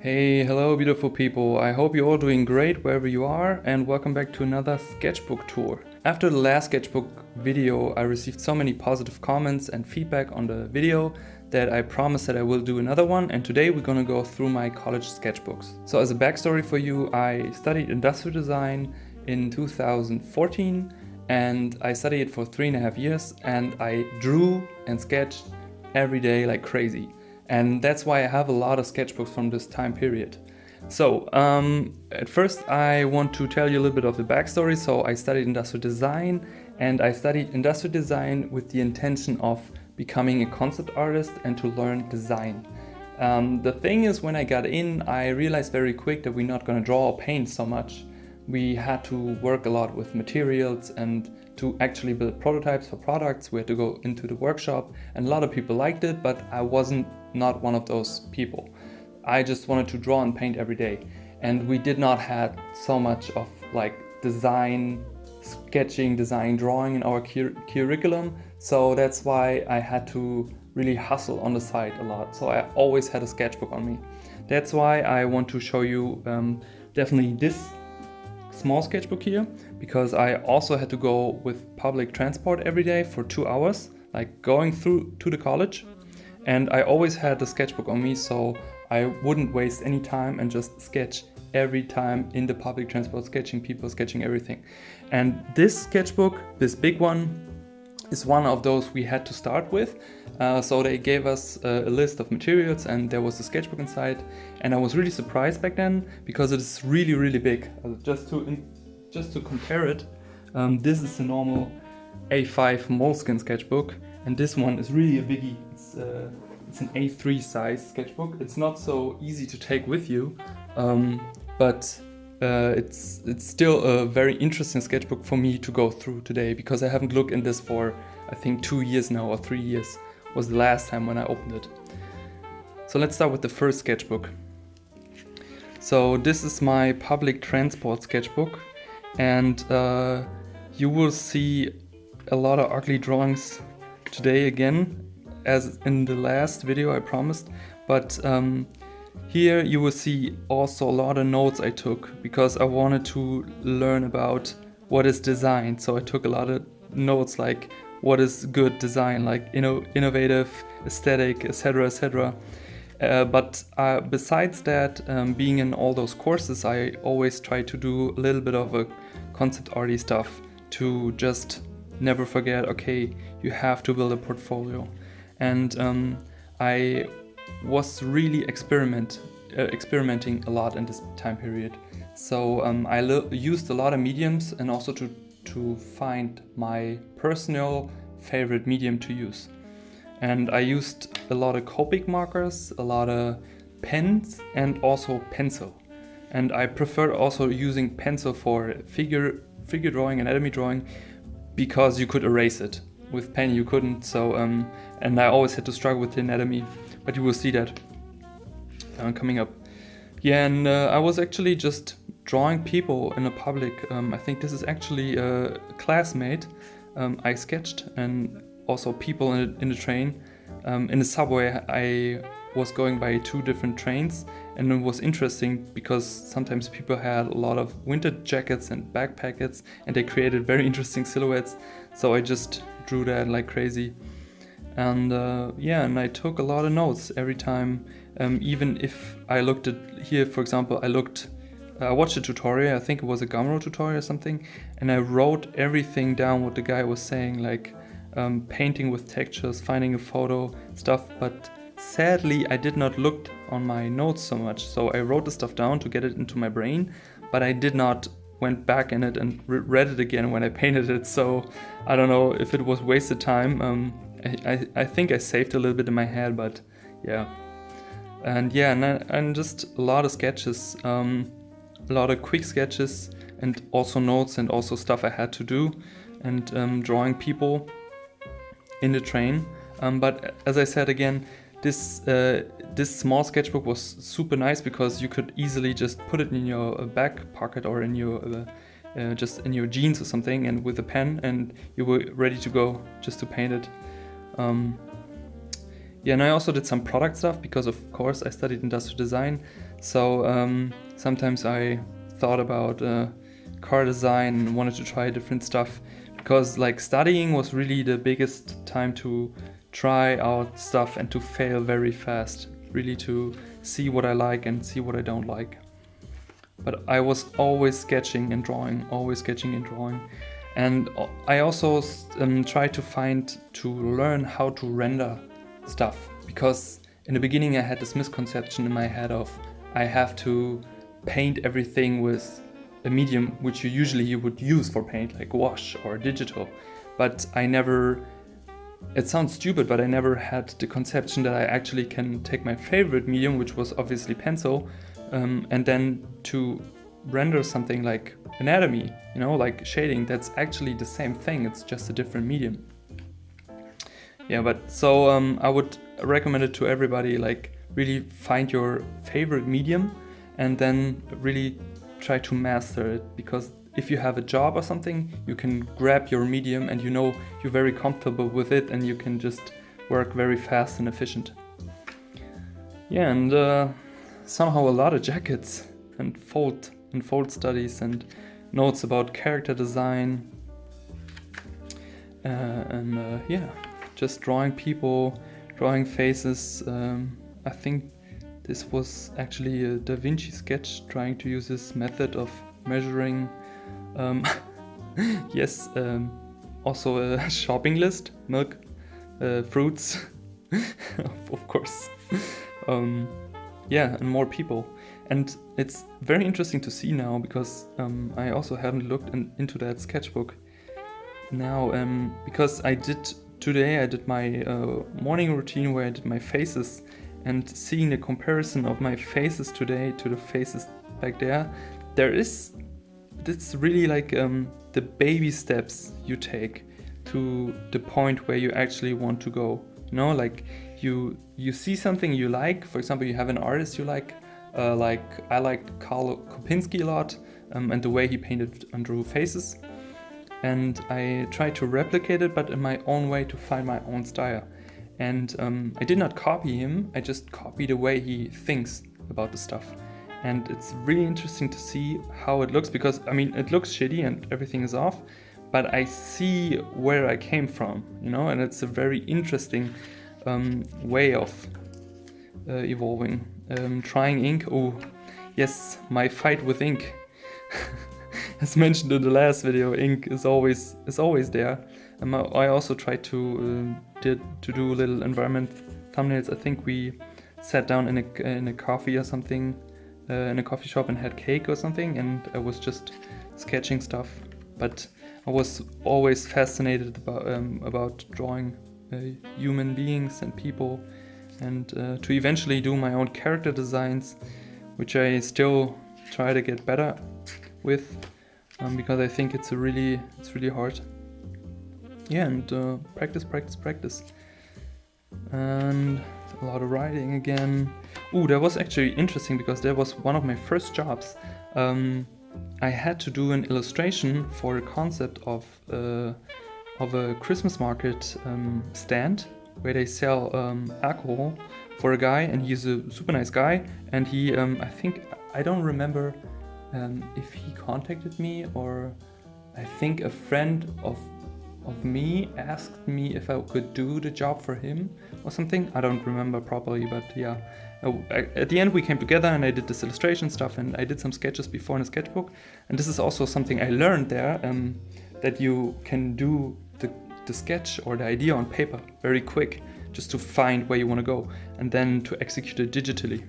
Hey, hello beautiful people. I hope you're all doing great wherever you are, and welcome back to another sketchbook tour. After the last sketchbook video, I received so many positive comments and feedback on the video that I promised that I will do another one, and today we're gonna go through my college sketchbooks. So as a backstory for you, I studied industrial design in 2014 and I studied it for 3.5 years, and I drew and sketched every day like crazy. And that's why I have a lot of sketchbooks from this time period. So at first I want to tell you a little bit of the backstory. So I studied industrial design, and I studied industrial design with the intention of becoming a concept artist and to learn design. The thing is, when I got in, I realized very quick that we're not going to draw or paint so much. We had to work a lot with materials, and to actually build prototypes for products, we had to go into the workshop, and a lot of people liked it, but I wasn't not one of those people. I just wanted to draw and paint every day, and we did not have so much of like design, sketching, design, drawing in our curriculum, so that's why I had to really hustle on the side a lot. So I always had a sketchbook on me. That's why I want to show you definitely this small sketchbook here, because I also had to go with public transport every day for 2 hours, like going through to the college, and I always had the sketchbook on me so I wouldn't waste any time and just sketch every time in the public transport, sketching people, sketching everything. And this sketchbook, this big one, is one of those we had to start with. So they gave us a list of materials, and there was a sketchbook inside, and I was really surprised back then because it is really big. Just to compare it, this is a normal A5 Moleskine sketchbook, and this one is really a biggie. It's an A3 size sketchbook. It's not so easy to take with you, but it's still a very interesting sketchbook for me to go through today, because I haven't looked in this for I think 2 years now, or 3 years was the last time when I opened it. So let's start with the first sketchbook. So this is my public transport sketchbook, and you will see a lot of ugly drawings today again, as in the last video I promised, but here you will see also a lot of notes I took, because I wanted to learn about what is design. So I took a lot of notes, like what is good design, like innovative, aesthetic, etc. But besides that, being in all those courses, I always try to do a little bit of a concept arty stuff to just never forget, okay, you have to build a portfolio. And I was really experimenting a lot in this time period. So I used a lot of mediums, and also to find my personal favorite medium to use. And I used a lot of Copic markers, a lot of pens, and also pencil. And I prefer also using pencil for figure drawing, anatomy drawing, because you could erase it. With pen you couldn't, so and I always had to struggle with the anatomy, but you will see that coming up. Yeah, and I was actually just drawing people in a public. I think this is actually a classmate I sketched, and also people in the train. In the subway, I was going by 2 different trains, and it was interesting because sometimes people had a lot of winter jackets and backpackets, and they created very interesting silhouettes. So I just drew that like crazy. And and I took a lot of notes every time. Even if I looked at here, for example, I watched a tutorial, I think it was a Gumroad tutorial or something, and I wrote everything down what the guy was saying, like painting with textures, finding a photo, stuff. But sadly, I did not look on my notes so much. So I wrote the stuff down to get it into my brain, but I did not went back in it and read it again when I painted it. So I don't know if it was wasted time. I think I saved a little bit in my head, but yeah. And just a lot of sketches, a lot of quick sketches, and also notes, and also stuff I had to do, and drawing people in the train. But as I said again, this small sketchbook was super nice, because you could easily just put it in your back pocket, or in your just in your jeans or something, and with a pen, and you were ready to go just to paint it. Yeah, and I also did some product stuff because of course I studied industrial design. So sometimes I thought about car design and wanted to try different stuff, because like studying was really the biggest time to try out stuff and to fail very fast, really to see what I like and see what I don't like. But I was always sketching and drawing, always sketching and drawing. And I also tried to learn how to render stuff, because in the beginning I had this misconception in my head of I have to paint everything with a medium which you would use for paint, like wash or digital. But I never, it sounds stupid, but I never had the conception that I actually can take my favorite medium, which was obviously pencil, and then to render something like anatomy, you know, like shading. That's actually the same thing, it's just a different medium. Yeah, but so I would recommend it to everybody, like really find your favorite medium and then really try to master it, because if you have a job or something, you can grab your medium and you know you're very comfortable with it and you can just work very fast and efficient. Yeah, and somehow a lot of jackets and fold studies and notes about character design, and yeah, just drawing people, drawing faces. I think this was actually a Da Vinci sketch, trying to use this method of measuring. Yes, also a shopping list, milk, fruits, of course. Yeah, and more people. And it's very interesting to see now, because I also haven't looked into that sketchbook now, because today I did my morning routine where I did my faces, and seeing the comparison of my faces today to the faces back there, it's really like the baby steps you take to the point where you actually want to go. You know, like you see something you like. For example, you have an artist you like I like Karl Kopinski a lot, and the way he painted and drew faces. And I tried to replicate it, but in my own way, to find my own style. And I did not copy him, I just copied the way he thinks about the stuff. And it's really interesting to see how it looks, because I mean, it looks shitty and everything is off, but I see where I came from, you know, and it's a very interesting way of evolving. Trying ink, oh yes, my fight with ink. As mentioned in the last video, ink is always there. I also tried to do little environment thumbnails. I think we sat down in a coffee or something, in a coffee shop, and had cake or something, and I was just sketching stuff. But I was always fascinated about drawing human beings and people, and to eventually do my own character designs, which I still try to get better with, because I think it's really hard. Yeah, and practice, and a lot of writing again. Ooh, that was actually interesting, because that was one of my first jobs. I had to do an illustration for a concept of a Christmas market stand where they sell alcohol for a guy, and he's a super nice guy, and he I don't remember if he contacted me, or I think a friend of me asked me if I could do the job for him or something. I don't remember properly, but yeah. At the end we came together and I did this illustration stuff, and I did some sketches before in a sketchbook. And this is also something I learned there, that you can do the sketch or the idea on paper very quick, just to find where you want to go and then to execute it digitally.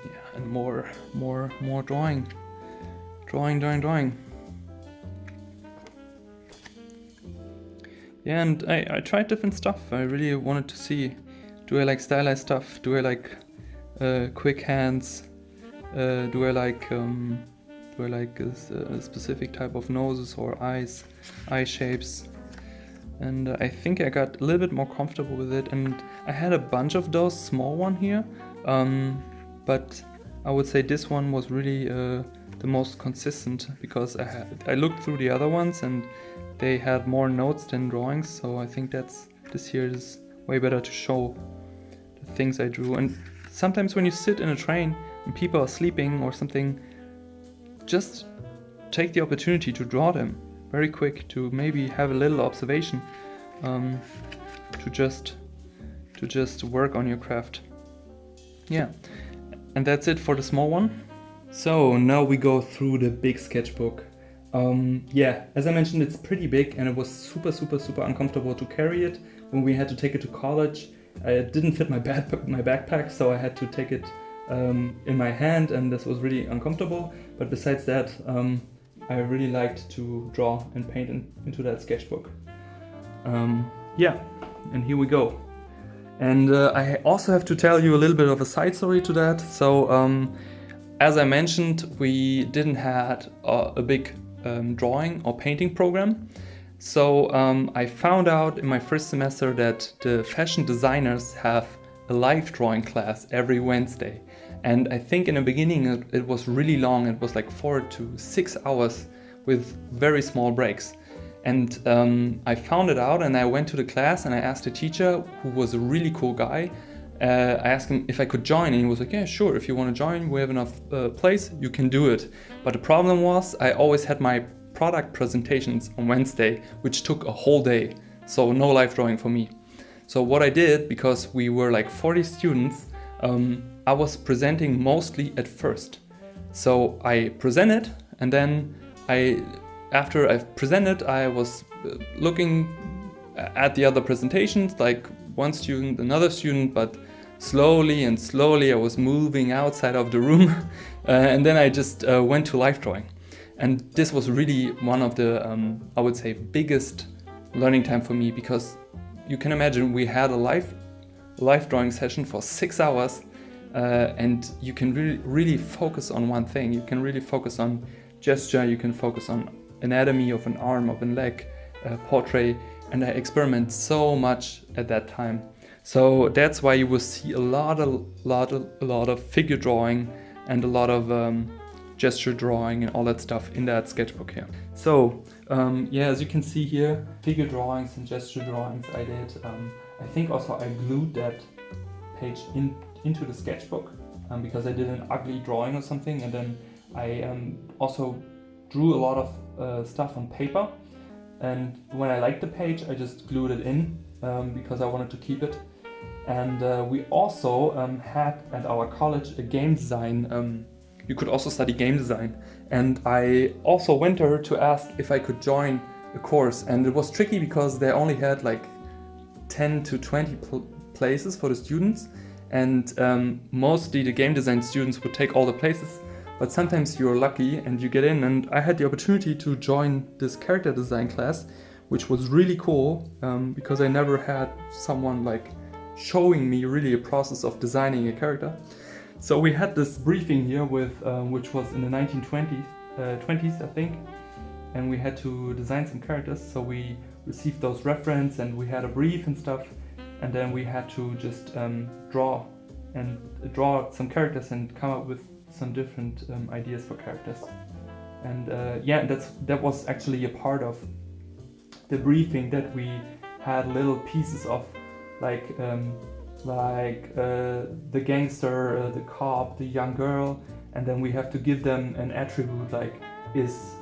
Yeah, and more drawing. Yeah, and I tried different stuff. I really wanted to see, do I like stylized stuff? Do I like quick hands? Do I like a specific type of noses or eyes, eye shapes? And I think I got a little bit more comfortable with it. And I had a bunch of those, small one here, but I would say this one was really the most consistent, because I looked through the other ones and they had more notes than drawings, so I think that's this here is way better to show the things I drew. And sometimes when you sit in a train and people are sleeping or something, just take the opportunity to draw them very quick, to maybe have a little observation, to just work on your craft. Yeah, and that's it for the small one. So now we go through the big sketchbook. Yeah, as I mentioned, it's pretty big and it was super uncomfortable to carry it when we had to take it to college. It didn't fit my backpack, so I had to take it in my hand, and this was really uncomfortable. But besides that, I really liked to draw and paint into that sketchbook. Yeah, and here we go. And I also have to tell you a little bit of a side story to that. So as I mentioned, we didn't have a big drawing or painting program. So I found out in my first semester that the fashion designers have a live drawing class every Wednesday. And I think in the beginning it was really long. It was like 4 to 6 hours with very small breaks. And I found it out and I went to the class and I asked the teacher, who was a really cool guy, I asked him if I could join, and he was like, yeah, sure, if you want to join, we have enough place, you can do it. But the problem was I always had my product presentations on Wednesday, which took a whole day, so no live drawing for me. So what I did, because we were like 40 students, I was presenting mostly at first. So I presented, and then after I presented, I was looking at the other presentations, like one student, another student, but slowly I was moving outside of the room, and then I just went to live drawing. And this was really one of the, I would say, biggest learning time for me, because you can imagine we had a live drawing session for 6 hours, and you can really focus on one thing. You can really focus on gesture, you can focus on anatomy of an arm, of a leg, portrait, and I experiment so much at that time. So that's why you will see a lot of figure drawing and a lot of gesture drawing and all that stuff in that sketchbook here. So yeah, as you can see here, figure drawings and gesture drawings I did. I think also I glued that page into the sketchbook because I did an ugly drawing or something, and then I also drew a lot of stuff on paper, and when I liked the page I just glued it in because I wanted to keep it. And we also had at our college a game design. You could also study game design, and I also went there to ask if I could join a course, and it was tricky because they only had like 10 to 20 places for the students, and mostly the game design students would take all the places. But sometimes you're lucky and you get in, and I had the opportunity to join this character design class, which was really cool because I never had someone like showing me really a process of designing a character. So we had this briefing here with which was in the 1920s, I think, and we had to design some characters. So we received those reference and we had a brief and stuff, and then we had to just draw some characters and come up with some different ideas for characters. And yeah, that was actually a part of the briefing, that we had little pieces of like the gangster, the cop, the young girl, and then we have to give them an attribute like is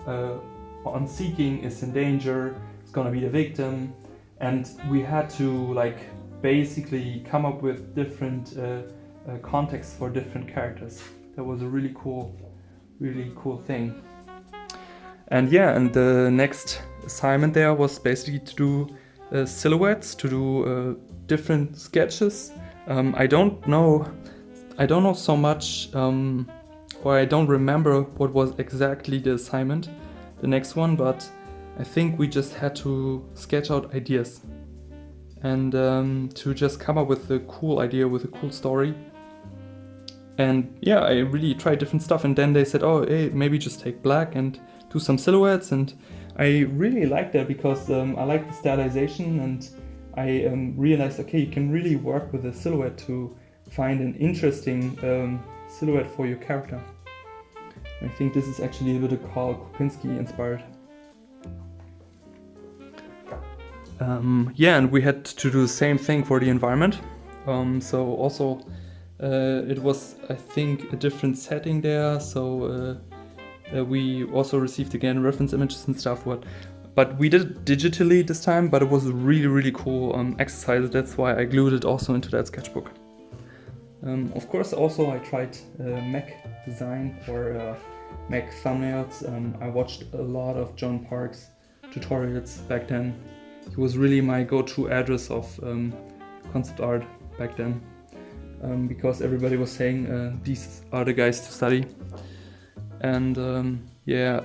on seeking, is in danger, is gonna be the victim, and we had to like basically come up with different contexts for different characters. That was a really cool thing. And yeah, and the next assignment there was basically to do silhouettes, to do different sketches. I don't know so much, or I don't remember what was exactly the assignment, the next one, but I think we just had to sketch out ideas and to just come up with a cool idea, with a cool story. And yeah, I really tried different stuff, and then they said, oh, hey, maybe just take black and do some silhouettes, and I really liked that because I like the stylization, and I realized, okay, you can really work with a silhouette to find an interesting silhouette for your character. I think this is actually a bit of Karl Kopinski inspired. Yeah, and we had to do the same thing for the environment. So also it was, I think, a different setting there. So we also received again reference images and stuff. But we did it digitally this time. But it was a really, really cool exercise. That's why I glued it also into that sketchbook. Of course, also I tried Mac design or Mac thumbnails. I watched a lot of John Park's tutorials back then. He was really my go-to address of concept art back then, because everybody was saying these are the guys to study. And yeah,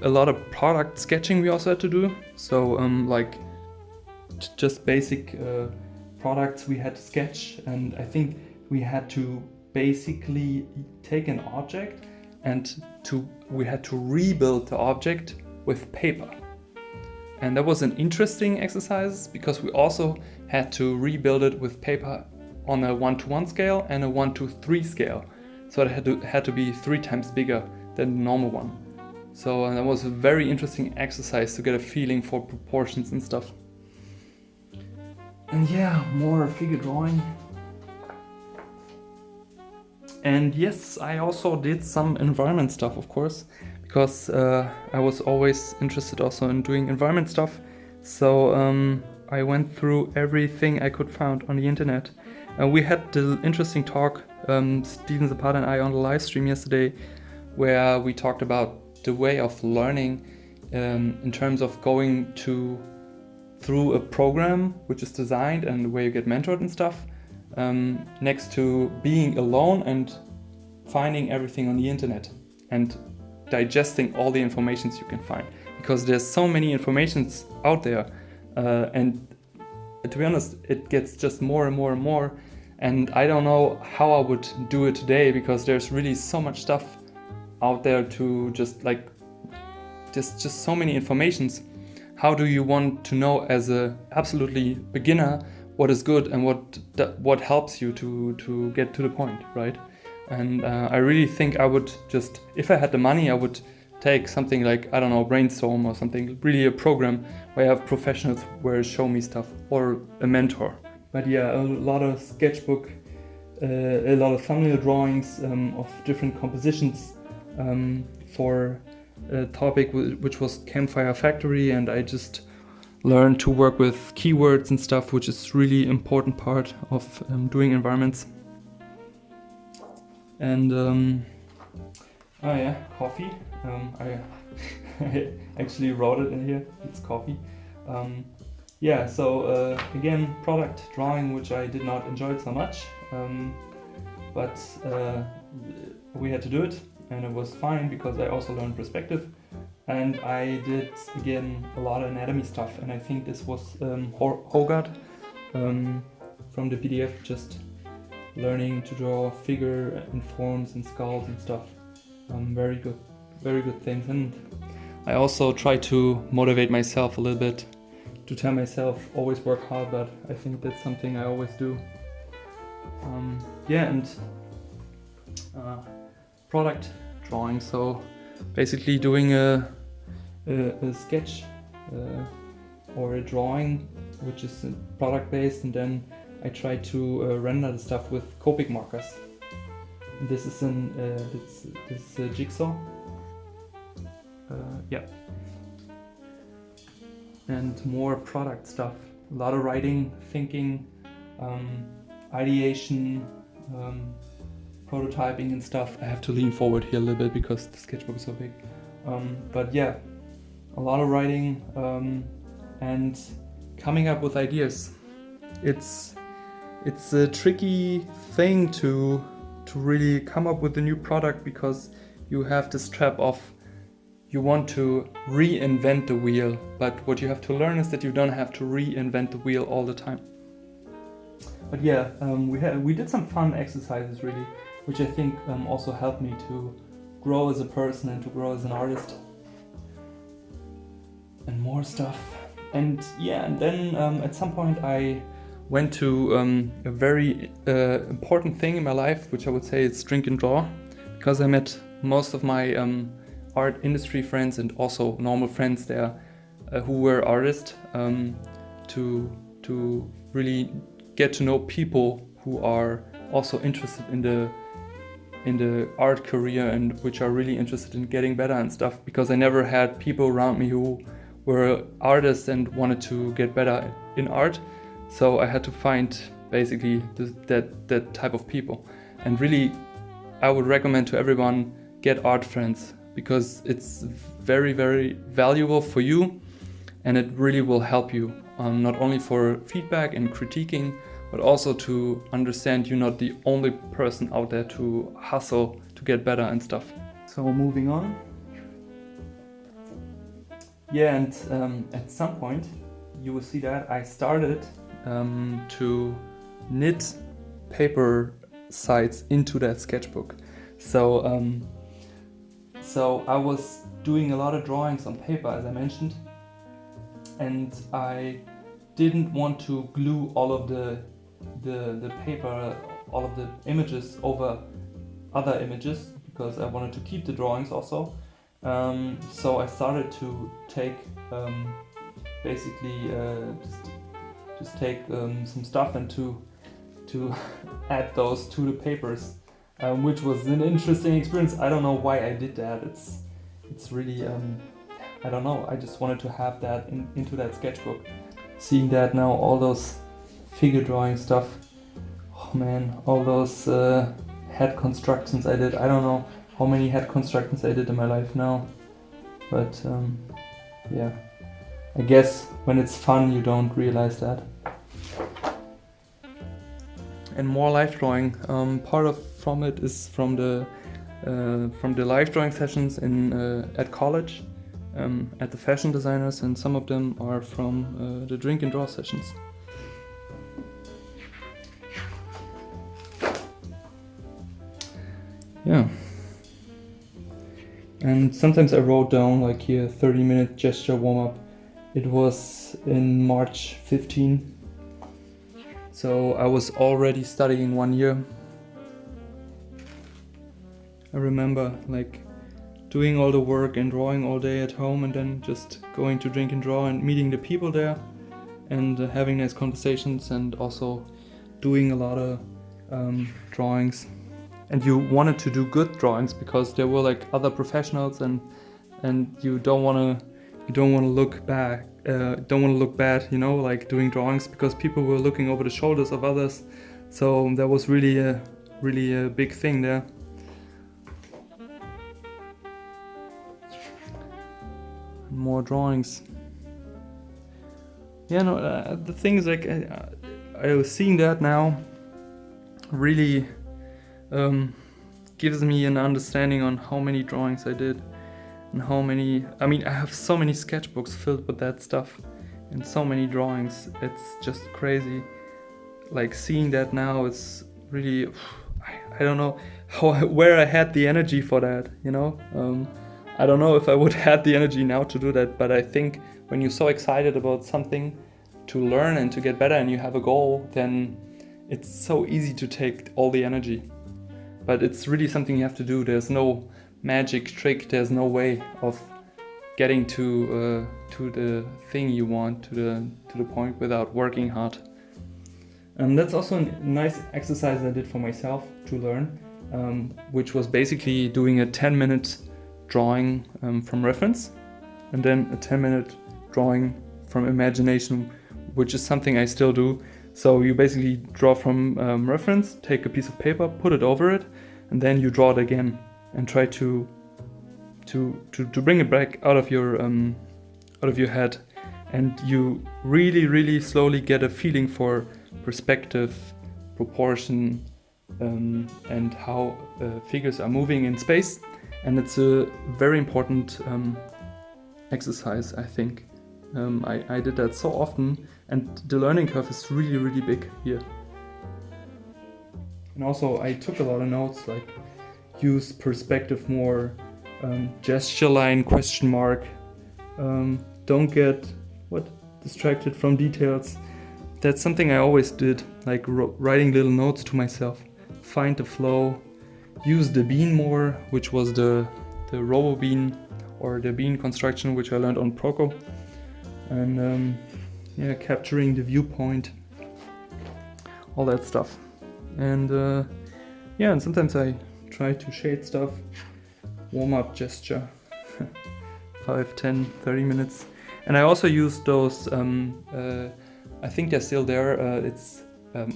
a lot of product sketching we also had to do. So like just basic products we had to sketch, and I think we had to basically take an object and we had to rebuild the object with paper. And that was an interesting exercise because we also had to rebuild it with paper on a 1:1 scale and a 1:3 scale. So it had to be 3 times bigger than the normal one. So that was a very interesting exercise to get a feeling for proportions and stuff. And yeah, more figure drawing. And yes, I also did some environment stuff, of course, because I was always interested also in doing environment stuff. So I went through everything I could find on the internet. We had the interesting talk, Steven Zapata and I, on the live stream yesterday, where we talked about the way of learning in terms of going through a program which is designed and where you get mentored and stuff, next to being alone and finding everything on the internet and digesting all the informations you can find, because there's so many informations out there, and to be honest, it gets just more and more and more, and I don't know how I would do it today, because there's really so much stuff out there to just so many informations. How do you want to know as a absolutely beginner what is good and what helps you to get to the point, right? And I really think I would just, if I had the money, I would take something like, I don't know, Brainstorm or something, really a program where I have professionals where show me stuff, or a mentor. But yeah, a lot of sketchbook, a lot of thumbnail drawings of different compositions for a topic which was Campfire Factory, and I just learned to work with keywords and stuff, which is really important part of doing environments. And oh yeah, coffee. I actually wrote it in here. It's coffee. Yeah. So again, product drawing, which I did not enjoy so much, but we had to do it, and it was fine because I also learned perspective. And I did, again, a lot of anatomy stuff, and I think this was Hogarth from the PDF, just learning to draw figure and forms and skulls and stuff. Very good things. And I also try to motivate myself a little bit, to tell myself always work hard, but I think that's something I always do. Yeah, and product drawing, so basically doing a sketch or a drawing which is product based, and then I try to render the stuff with Copic markers. This is a jigsaw. Yeah. And more product stuff. A lot of writing, thinking, ideation, prototyping and stuff. I have to lean forward here a little bit because the sketchbook is so big. But yeah, a lot of writing and coming up with ideas. It's a tricky thing to really come up with a new product, because you have this trap of you want to reinvent the wheel, but what you have to learn is that you don't have to reinvent the wheel all the time. But yeah, we did some fun exercises really, which I think also helped me to grow as a person and to grow as an artist. And more stuff. And yeah, and then at some point I went to a very important thing in my life, which I would say is drink and draw, because I met most of my art industry friends and also normal friends there who were artists to really get to know people who are also interested in the art career and which are really interested in getting better and stuff, because I never had people around me who were artists and wanted to get better in art. So I had to find basically that type of people. And really, I would recommend to everyone, get art friends, because it's very, very valuable for you, and it really will help you, not only for feedback and critiquing, but also to understand you're not the only person out there to hustle to get better and stuff. So moving on. Yeah, and at some point you will see that I started to knit paper sides into that sketchbook. So I was doing a lot of drawings on paper, as I mentioned, and I didn't want to glue all of the paper, all of the images over other images, because I wanted to keep the drawings also. So I started to take basically just take some stuff and to add those to the papers, which was an interesting experience. I don't know why I did that. It's really I don't know. I just wanted to have that into that sketchbook. Seeing that now, all those figure drawing stuff, oh man, all those head constructions I did. I don't know how many head constructions I did in my life now, but yeah, I guess when it's fun you don't realize that. And more live drawing. From it is from the live drawing sessions at college, at the fashion designers, and some of them are from the drink and draw sessions. Yeah. And sometimes I wrote down, like here, 30-minute gesture warm-up. It was in March 15. So I was already studying 1 year. I remember like doing all the work and drawing all day at home, and then just going to drink and draw and meeting the people there, and having nice conversations, and also doing a lot of drawings. And you wanted to do good drawings because there were like other professionals, and you don't want to look back, don't want to look bad, you know, like doing drawings, because people were looking over the shoulders of others. So that was really a big thing there. More drawings. Yeah, no, the thing is, like I was seeing that now really gives me an understanding on how many drawings I did, and how many, I mean, I have so many sketchbooks filled with that stuff and so many drawings. It's just crazy. Like seeing that now, it's really, I don't know where I had the energy for that, you know. I don't know if I would have the energy now to do that, but I think when you're so excited about something to learn and to get better, and you have a goal, then it's so easy to take all the energy. But it's really something you have to do. There's no magic trick. There's no way of getting to the thing you want, to the point, without working hard. And that's also a nice exercise I did for myself to learn, which was basically doing a 10-minute drawing from reference, and then a 10-minute drawing from imagination, which is something I still do. So you basically draw from reference, take a piece of paper, put it over it, and then you draw it again, and try to bring it back out of your head, and you really slowly get a feeling for perspective, proportion, and how figures are moving in space. And it's a very important exercise, I think. I did that so often, and the learning curve is really big here. And also I took a lot of notes, like use perspective more, gesture line, question mark, don't get distracted from details. That's something I always did, like writing little notes to myself. Find the flow, use the bean more, which was the robo bean, or the bean construction, which I learned on Proco. And yeah, capturing the viewpoint, all that stuff. And yeah, and sometimes I try to shade stuff, warm up gesture, 5, 10, 30 minutes. And I also use those, I think they're still there, it's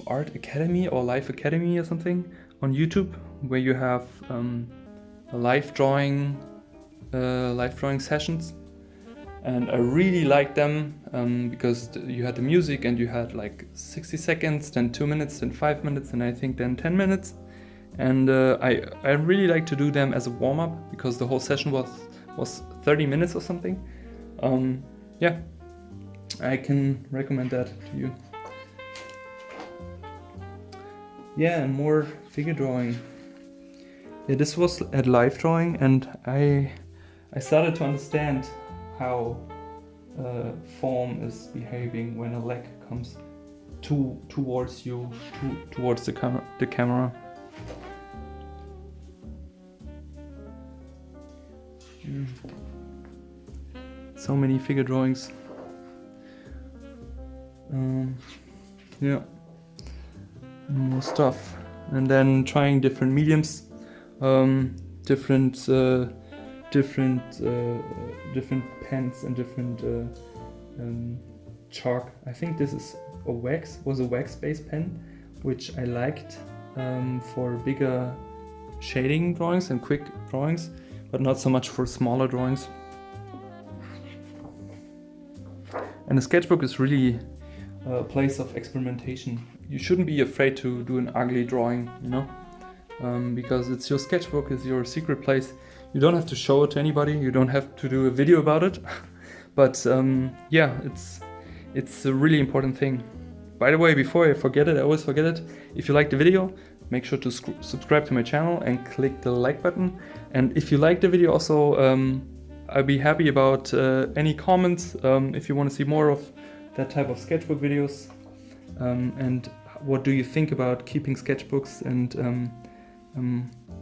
Art Academy or Life Academy or something on YouTube, where you have live drawing sessions. And I really like them because you had the music and you had like 60 seconds, then 2 minutes, then 5 minutes, and I think then 10 minutes. And I really like to do them as a warm-up because the whole session was 30 minutes or something. Yeah, I can recommend that to you. Yeah, and more figure drawing. Yeah, this was at live drawing, and I started to understand how form is behaving when a leg comes towards you, towards the camera. So many figure drawings. Yeah, more stuff, and then trying different mediums, different pens and different chalk. I think this is was a wax-based pen, which I liked for bigger shading drawings and quick drawings, but not so much for smaller drawings. And the sketchbook is really a place of experimentation. You shouldn't be afraid to do an ugly drawing, you know, because it's your sketchbook, it's your secret place. You don't have to show it to anybody. You don't have to do a video about it. But yeah, it's a really important thing. By the way, before I forget it, I always forget it. If you like the video, make sure to subscribe to my channel and click the like button. And if you like the video also, I'd be happy about any comments if you want to see more of that type of sketchbook videos. And what do you think about keeping sketchbooks, and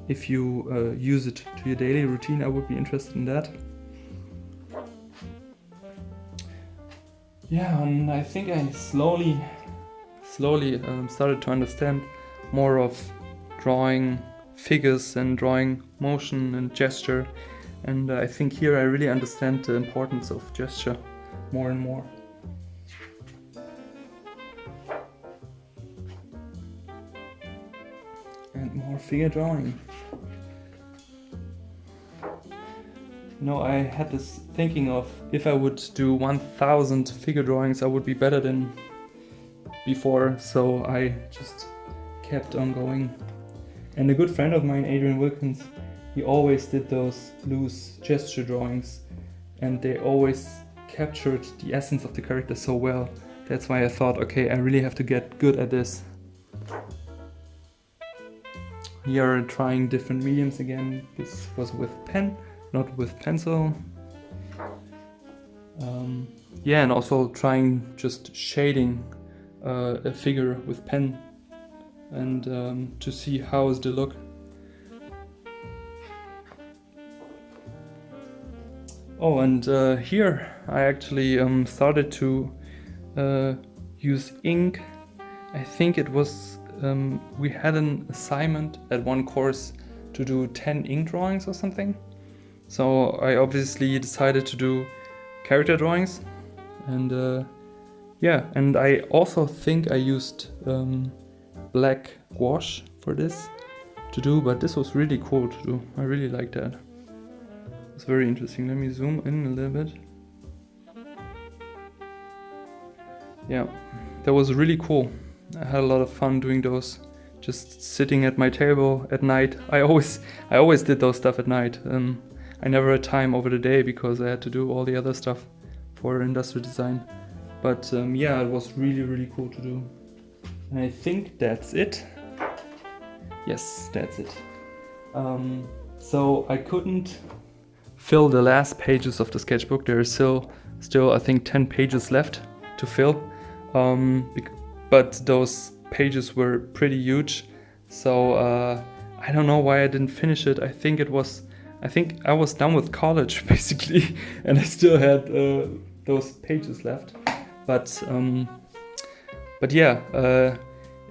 if you use it to your daily routine, I would be interested in that. Yeah, and I think I slowly started to understand more of drawing figures and drawing motion and gesture. And I think here I really understand the importance of gesture more and more. And more figure drawing. You know, I had this thinking of if I would do 1000 figure drawings, I would be better than before, so I just kept on going. And a good friend of mine, Adrian Wilkins, he always did those loose gesture drawings, and they always captured the essence of the character so well. That's why I thought, okay, I really have to get good at this. Here trying different mediums again. This was with pen, not with pencil. Yeah, and also trying just shading a figure with pen, and to see how is the look. Oh, and here I actually started to use ink. I think it was we had an assignment at one course to do 10 ink drawings or something. So I obviously decided to do character drawings, and yeah, and I also think I used black gouache for this to do, but this was really cool to do. I really liked that. It's very interesting. Let me zoom in a little bit. Yeah, that was really cool. I had a lot of fun doing those, just sitting at my table at night. I always did those stuff at night. I never had time over the day because I had to do all the other stuff for industrial design. But yeah, it was really, really cool to do. And I think that's it. Yes, that's it. So I couldn't fill the last pages of the sketchbook. There is still I think 10 pages left to fill. But those pages were pretty huge. So I don't know why I didn't finish it. I think I was done with college basically, and I still had those pages left. But yeah,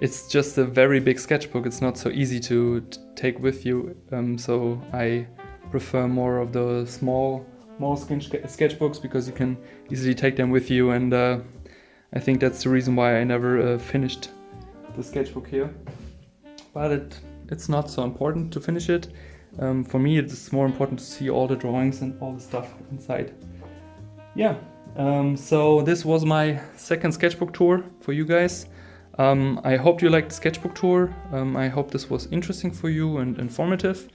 it's just a very big sketchbook. It's not so easy to take with you, so I prefer more of the small sketchbooks because you can easily take them with you, and I think that's the reason why I never finished the sketchbook here. But it's not so important to finish it. For me, it's more important to see all the drawings and all the stuff inside. Yeah, so this was my second sketchbook tour for you guys. I hope you liked the sketchbook tour. I hope this was interesting for you and informative.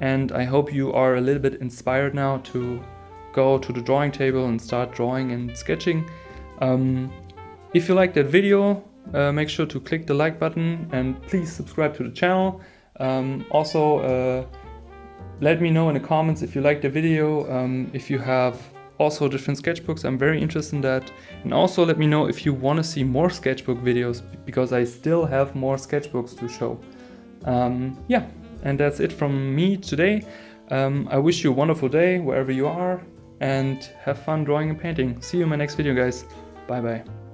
And I hope you are a little bit inspired now to go to the drawing table and start drawing and sketching. If you liked that video, make sure to click the like button and please subscribe to the channel. Also, let me know in the comments if you liked the video, if you have also different sketchbooks. I'm very interested in that. And also let me know if you want to see more sketchbook videos, because I still have more sketchbooks to show. Yeah, and that's it from me today. I wish you a wonderful day wherever you are, and have fun drawing and painting. See you in my next video, guys. Bye bye.